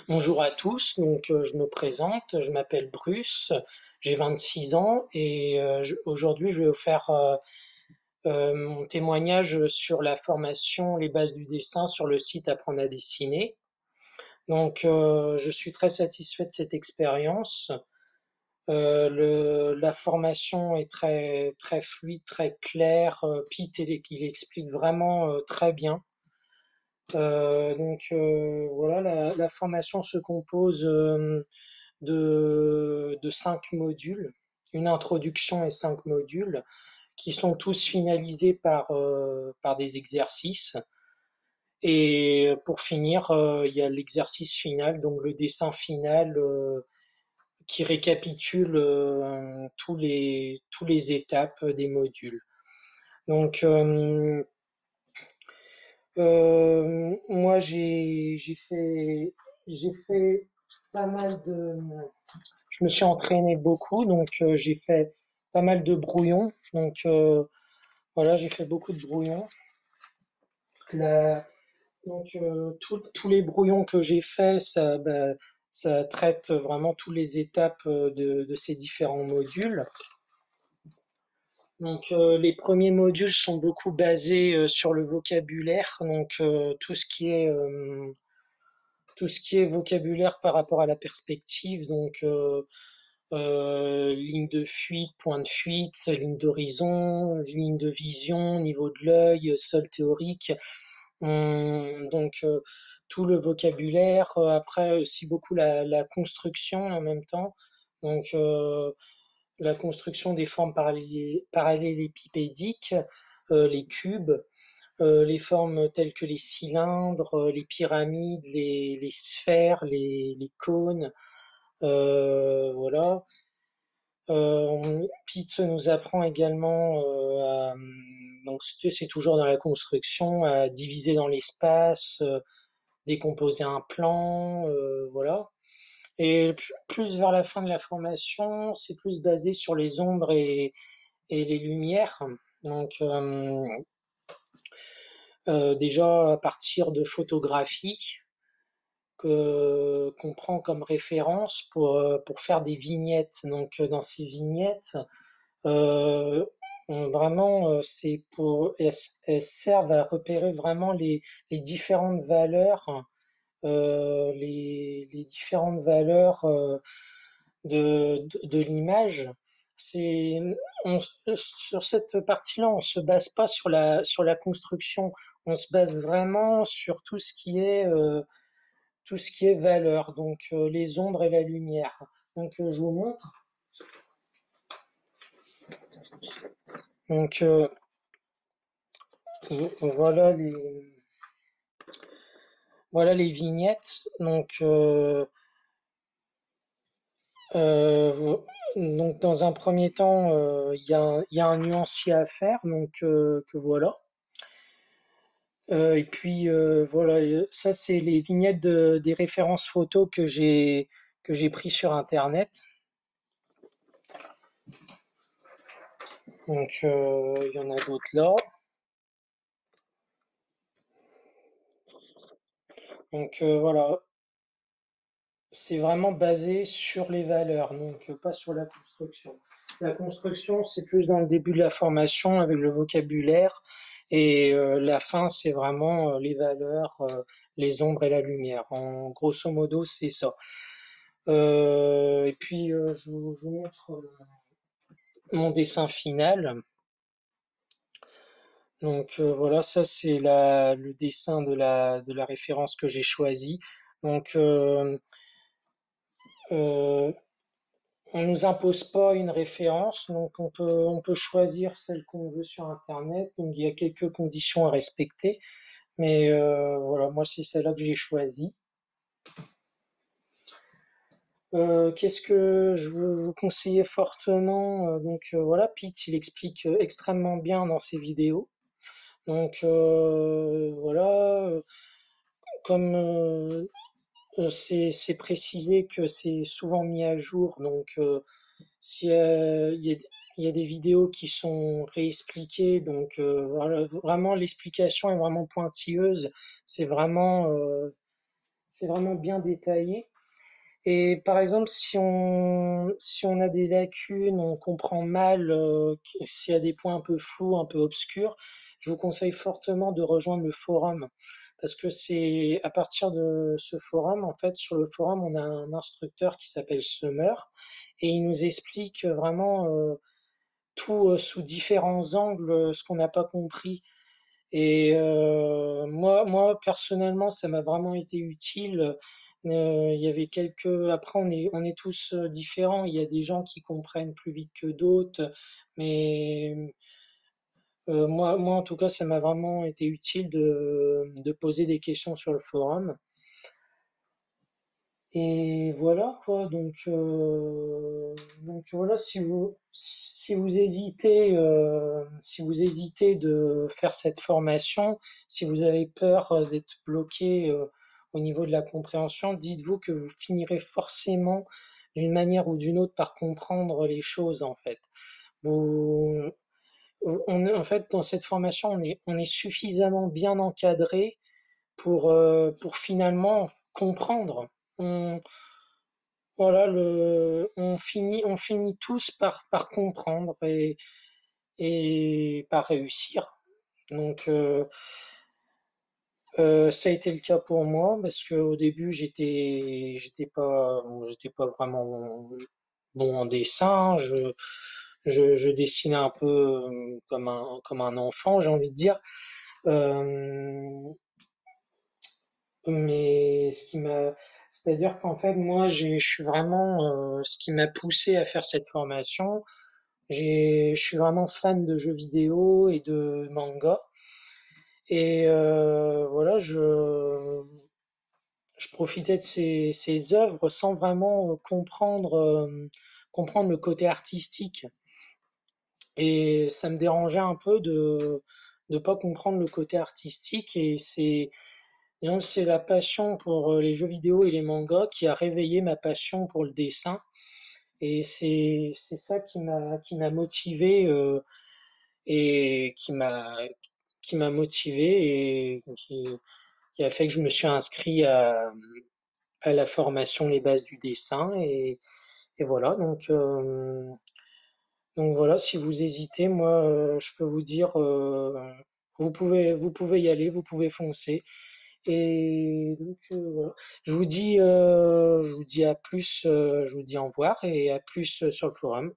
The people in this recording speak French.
Bonjour à tous, je me présente, je m'appelle Bruce, j'ai 26 ans et aujourd'hui je vais vous faire mon témoignage sur la formation Les bases du dessin sur le site Apprendre à dessiner. Je suis très satisfait de cette expérience. La formation est très fluide, très claire. Pete, il explique vraiment très bien. Voilà, la formation se compose de 5 modules, une introduction et 5 modules qui sont tous finalisés par des exercices. Et pour finir, il y a l'exercice final, donc le dessin final qui récapitule tous les étapes des modules. Donc, moi, j'ai fait pas mal de, je me suis entraîné beaucoup, j'ai fait pas mal de brouillons. Voilà, j'ai fait beaucoup de brouillons. La- tous les brouillons que j'ai faits, ça traite vraiment toutes les étapes de ces différents modules. Les premiers modules sont beaucoup basés sur le vocabulaire, tout ce qui est vocabulaire par rapport à la perspective, ligne de fuite, point de fuite, ligne d'horizon, ligne de vision, niveau de l'œil, sol théorique. Tout le vocabulaire. Après aussi beaucoup la construction en même temps. Donc la construction des formes parallélépipédiques, les cubes, les formes telles que les cylindres, les pyramides, les sphères, les cônes. Voilà. Pete nous apprend également donc c'est toujours dans la construction, à diviser dans l'espace, décomposer un plan, voilà. Et plus vers la fin de la formation, c'est plus basé sur les ombres et les lumières. Donc déjà à partir de photographies qu'on prend comme référence pour faire des vignettes. Dans ces vignettes, euh, elles servent à repérer vraiment les différentes valeurs, les différentes valeurs de l'image. C'est, sur cette partie-là, on se base pas sur la construction, on se base vraiment sur tout ce qui est valeur, les ombres et la lumière. Je vous montre. Donc voilà voilà les vignettes. Euh, dans un premier temps, il y a un nuancier à faire, que voilà. Voilà, ça c'est les vignettes des références photos que j'ai pris sur Internet. Il y en a d'autres là. Voilà, c'est vraiment basé sur les valeurs, pas sur la construction. La construction, c'est plus dans le début de la formation avec le vocabulaire et la fin, c'est vraiment les valeurs, les ombres et la lumière. En grosso modo, c'est ça. Je vous montre mon dessin final. Voilà, ça c'est le dessin de la référence que j'ai choisi. Donc euh, on nous impose pas une référence, on peut choisir celle qu'on veut sur Internet. Donc il y a quelques conditions à respecter, mais voilà, moi c'est celle-là que j'ai choisie. Qu'est-ce que je veux vous conseiller fortement? Voilà, Pete il explique extrêmement bien dans ses vidéos. Voilà, comme c'est précisé que c'est souvent mis à jour, si il y a des vidéos qui sont réexpliquées, voilà, vraiment l'explication est vraiment pointilleuse. C'est vraiment c'est vraiment bien détaillé. Et par exemple, si on a des lacunes, on comprend mal, s'il y a des points un peu flous, un peu obscurs, je vous conseille fortement de rejoindre le forum. Parce que c'est à partir de ce forum, en fait, sur le forum, on a un instructeur qui s'appelle Summer et il nous explique vraiment tout sous différents angles, ce qu'on n'a pas compris. Et moi personnellement, ça m'a vraiment été utile. Il y avait quelques. Après, on est tous différents. Il y a des gens qui comprennent plus vite que d'autres, mais moi, en tout cas, ça m'a vraiment été utile de poser des questions sur le forum. Et voilà quoi. Donc voilà, si vous hésitez de faire cette formation, si vous avez peur d'être bloqué au niveau de la compréhension, dites-vous que vous finirez forcément d'une manière ou d'une autre par comprendre les choses en fait. Vous, en fait, dans cette formation, on est suffisamment bien encadré pour finalement comprendre. On, voilà, on finit tous par comprendre et par réussir. Donc, ça a été le cas pour moi parce que au début, j'étais pas vraiment bon en dessin. Je dessinais un peu comme un enfant, j'ai envie de dire. Euh, Mais c'est-à-dire qu'en fait, moi, je suis vraiment, ce qui m'a poussé à faire cette formation. Je suis vraiment fan de jeux vidéo et de manga. Et voilà, je profitais de ces œuvres sans vraiment comprendre le côté artistique. Et ça me dérangeait un peu de pas comprendre le côté artistique. Et disons que c'est la passion pour les jeux vidéo et les mangas qui a réveillé ma passion pour le dessin. Et c'est ça qui m'a motivé et qui m'a motivé et qui a fait que je me suis inscrit à la formation Les bases du dessin et voilà donc voilà, si vous hésitez, moi je peux vous dire vous pouvez y aller, vous pouvez foncer. Et donc voilà. Je vous dis à plus, je vous dis au revoir et à plus sur le forum.